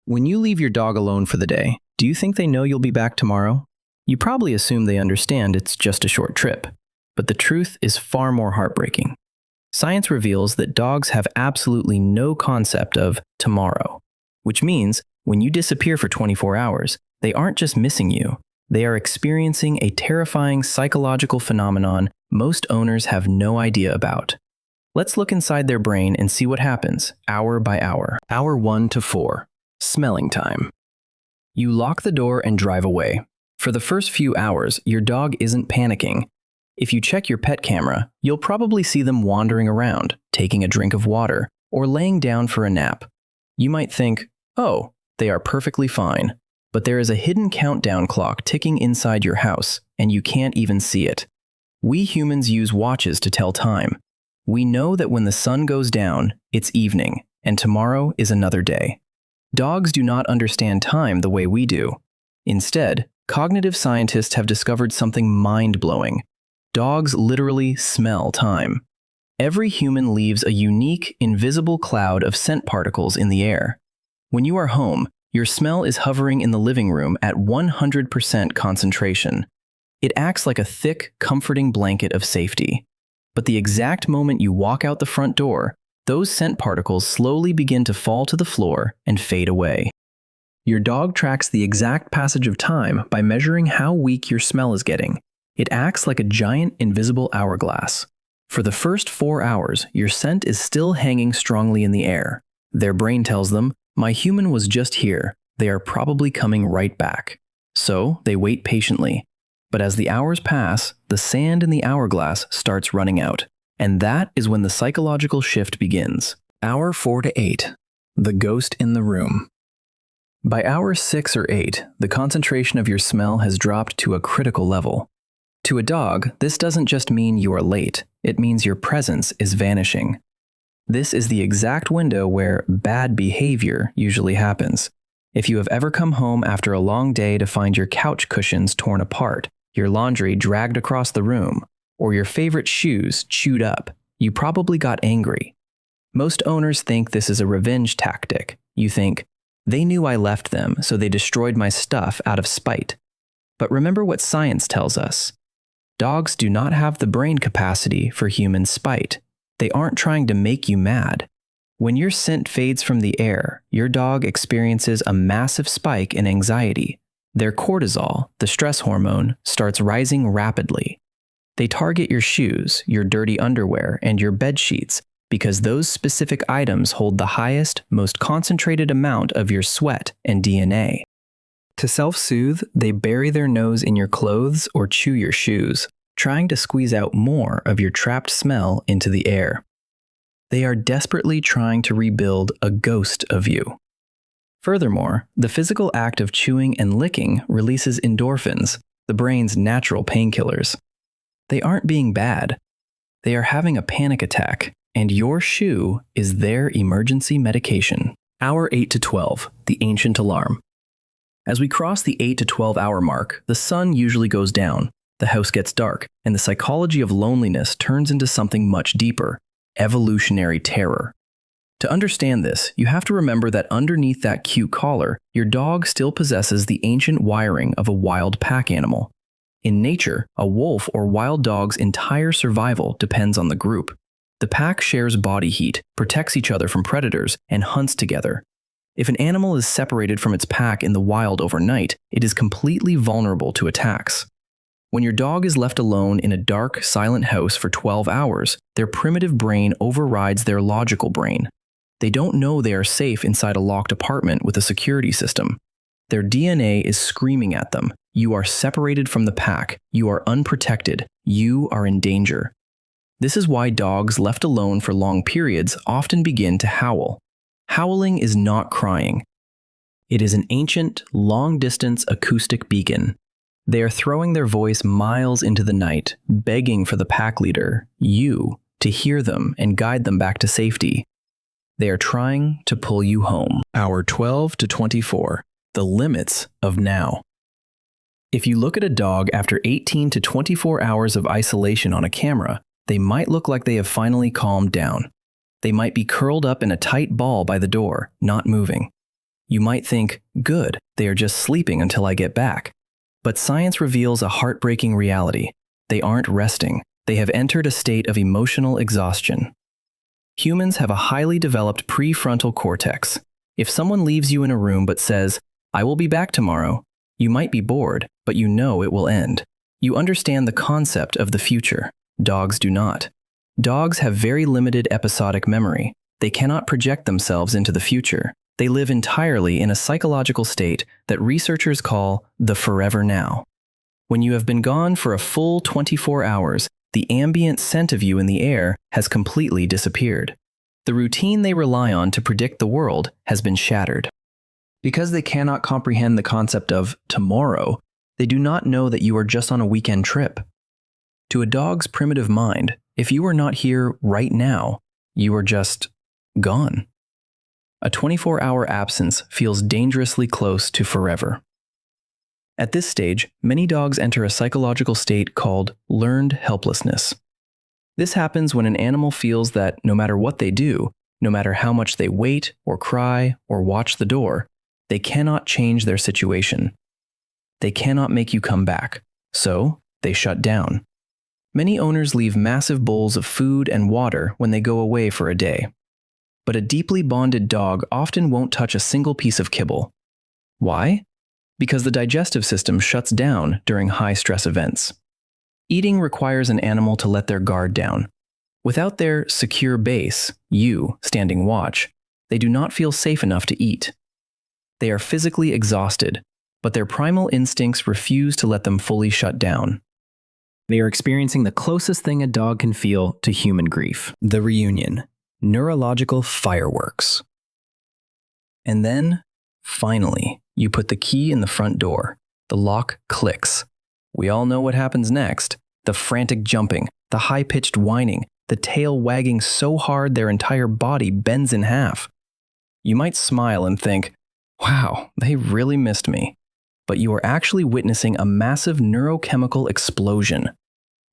When you leave your dog alone for the day, do you think they know you'll be back tomorrow? You probably assume they understand it's just a short trip, but the truth is far more heartbreaking. Science reveals that dogs have absolutely no concept of tomorrow, which means when you disappear for 24 hours, they aren't just missing you, they are experiencing a terrifying psychological phenomenon most owners have no idea about. Let's look inside their brain and see what happens, hour by hour. Hour 1 to 4. Smelling time. You lock the door and drive away. For the first few hours, your dog isn't panicking. If you check your pet camera, you'll probably see them wandering around, taking a drink of water, or laying down for a nap. You might think, oh, they are perfectly fine. But there is a hidden countdown clock ticking inside your house, and you can't even see it. We humans use watches to tell time. We know that when the sun goes down, it's evening, and tomorrow is another day. Dogs do not understand time the way we do. Instead, cognitive scientists have discovered something mind-blowing. Dogs literally smell time. Every human leaves a unique, invisible cloud of scent particles in the air. When you are home, your smell is hovering in the living room at 100% concentration. It acts like a thick, comforting blanket of safety. But the exact moment you walk out the front door, those scent particles slowly begin to fall to the floor and fade away. Your dog tracks the exact passage of time by measuring how weak your smell is getting. It acts like a giant invisible hourglass. For the first 4 hours, your scent is still hanging strongly in the air. Their brain tells them, "My human was just here. They are probably coming right back." So they wait patiently. But as the hours pass, the sand in the hourglass starts running out. And that is when the psychological shift begins. Hour 4 to 8. The ghost in the room. By hour 6 or 8, the concentration of your smell has dropped to a critical level. To a dog, this doesn't just mean you are late, it means your presence is vanishing. This is the exact window where bad behavior usually happens. If you have ever come home after a long day to find your couch cushions torn apart, your laundry dragged across the room, or your favorite shoes chewed up, you probably got angry. Most owners think this is a revenge tactic. You think, they knew I left them, so they destroyed my stuff out of spite. But remember what science tells us. Dogs do not have the brain capacity for human spite. They aren't trying to make you mad. When your scent fades from the air, your dog experiences a massive spike in anxiety. Their cortisol, the stress hormone, starts rising rapidly. They target your shoes, your dirty underwear, and your bed sheets because those specific items hold the highest, most concentrated amount of your sweat and DNA. To self-soothe, they bury their nose in your clothes or chew your shoes, trying to squeeze out more of your trapped smell into the air. They are desperately trying to rebuild a ghost of you. Furthermore, the physical act of chewing and licking releases endorphins, the brain's natural painkillers. They aren't being bad. They are having a panic attack, and your shoe is their emergency medication. Hour 8 to 12, the ancient alarm. As we cross the 8 to 12 hour mark, the sun usually goes down, the house gets dark, and the psychology of loneliness turns into something much deeper, evolutionary terror. To understand this, you have to remember that underneath that cute collar, your dog still possesses the ancient wiring of a wild pack animal. In nature, a wolf or wild dog's entire survival depends on the group. The pack shares body heat, protects each other from predators, and hunts together. If an animal is separated from its pack in the wild overnight, it is completely vulnerable to attacks. When your dog is left alone in a dark, silent house for 12 hours, their primitive brain overrides their logical brain. They don't know they are safe inside a locked apartment with a security system. Their DNA is screaming at them. You are separated from the pack. You are unprotected. You are in danger. This is why dogs left alone for long periods often begin to howl. Howling is not crying. It is an ancient, long-distance acoustic beacon. They are throwing their voice miles into the night, begging for the pack leader, you, to hear them and guide them back to safety. They are trying to pull you home. Hour 12 to 24. The limits of now. If you look at a dog after 18 to 24 hours of isolation on a camera, they might look like they have finally calmed down. They might be curled up in a tight ball by the door, not moving. You might think, good, they are just sleeping until I get back. But science reveals a heartbreaking reality. They aren't resting. They have entered a state of emotional exhaustion. Humans have a highly developed prefrontal cortex. If someone leaves you in a room but says, I will be back tomorrow, you might be bored, but you know it will end. You understand the concept of the future. Dogs do not. Dogs have very limited episodic memory. They cannot project themselves into the future. They live entirely in a psychological state that researchers call the forever now. When you have been gone for a full 24 hours, the ambient scent of you in the air has completely disappeared. The routine they rely on to predict the world has been shattered. Because they cannot comprehend the concept of tomorrow, they do not know that you are just on a weekend trip. To a dog's primitive mind, if you are not here right now, you are just gone. A 24-hour absence feels dangerously close to forever. At this stage, many dogs enter a psychological state called learned helplessness. This happens when an animal feels that no matter what they do, no matter how much they wait or cry or watch the door, they cannot change their situation. They cannot make you come back, so they shut down. Many owners leave massive bowls of food and water when they go away for a day. But a deeply bonded dog often won't touch a single piece of kibble. Why? Because the digestive system shuts down during high-stress events. Eating requires an animal to let their guard down. Without their secure base, you, standing watch, they do not feel safe enough to eat. They are physically exhausted, but their primal instincts refuse to let them fully shut down. They are experiencing the closest thing a dog can feel to human grief, the reunion, neurological fireworks. And then, finally, you put the key in the front door. The lock clicks. We all know what happens next. The frantic jumping, the high-pitched whining, the tail wagging so hard their entire body bends in half. You might smile and think, wow, they really missed me. But you are actually witnessing a massive neurochemical explosion.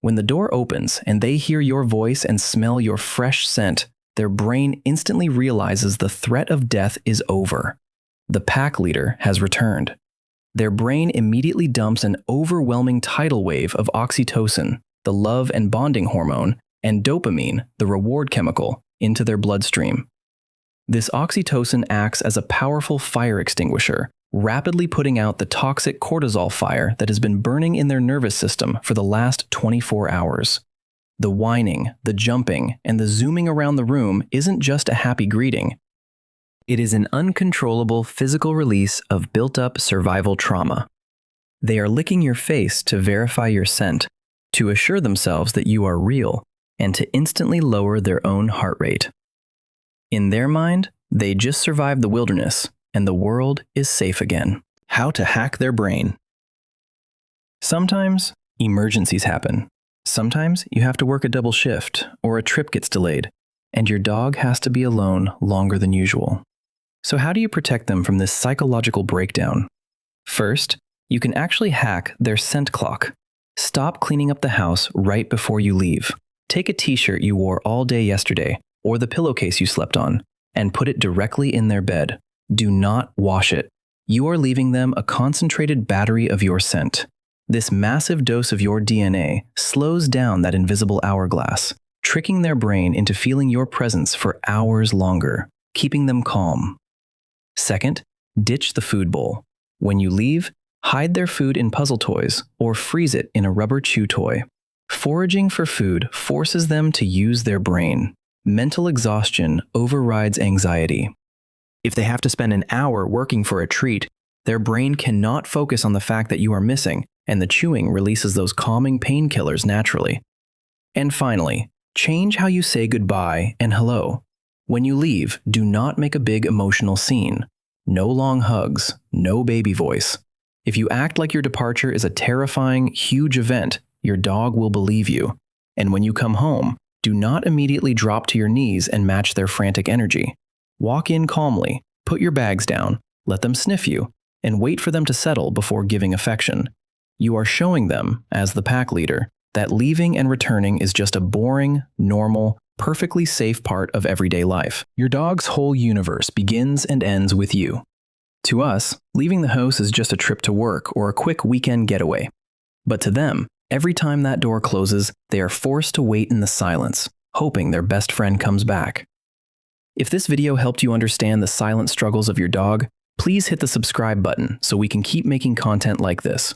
When the door opens and they hear your voice and smell your fresh scent, their brain instantly realizes the threat of death is over. The pack leader has returned. Their brain immediately dumps an overwhelming tidal wave of oxytocin, the love and bonding hormone, and dopamine, the reward chemical, into their bloodstream. This oxytocin acts as a powerful fire extinguisher, rapidly putting out the toxic cortisol fire that has been burning in their nervous system for the last 24 hours. The whining, the jumping, and the zooming around the room isn't just a happy greeting. It is an uncontrollable physical release of built-up survival trauma. They are licking your face to verify your scent, to assure themselves that you are real, and to instantly lower their own heart rate. In their mind, they just survived the wilderness, and the world is safe again. How to hack their brain. Sometimes, emergencies happen. Sometimes you have to work a double shift, or a trip gets delayed, and your dog has to be alone longer than usual. So how do you protect them from this psychological breakdown? First, you can actually hack their scent clock. Stop cleaning up the house right before you leave. Take a t-shirt you wore all day yesterday, or the pillowcase you slept on, and put it directly in their bed. Do not wash it. You are leaving them a concentrated battery of your scent. This massive dose of your DNA slows down that invisible hourglass, tricking their brain into feeling your presence for hours longer, keeping them calm. Second, ditch the food bowl. When you leave, hide their food in puzzle toys or freeze it in a rubber chew toy. Foraging for food forces them to use their brain. Mental exhaustion overrides anxiety. If they have to spend an hour working for a treat, their brain cannot focus on the fact that you are missing, and the chewing releases those calming painkillers naturally. And finally, change how you say goodbye and hello. When you leave, do not make a big emotional scene. No long hugs, no baby voice. If you act like your departure is a terrifying, huge event, your dog will believe you. And when you come home, do not immediately drop to your knees and match their frantic energy. Walk in calmly, put your bags down, let them sniff you, and wait for them to settle before giving affection. You are showing them, as the pack leader, that leaving and returning is just a boring, normal, perfectly safe part of everyday life. Your dog's whole universe begins and ends with you. To us, leaving the house is just a trip to work or a quick weekend getaway. But to them, every time that door closes, they are forced to wait in the silence, hoping their best friend comes back. If this video helped you understand the silent struggles of your dog, please hit the subscribe button so we can keep making content like this.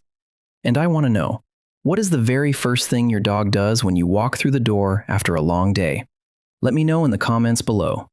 And I want to know, what is the very first thing your dog does when you walk through the door after a long day? Let me know in the comments below.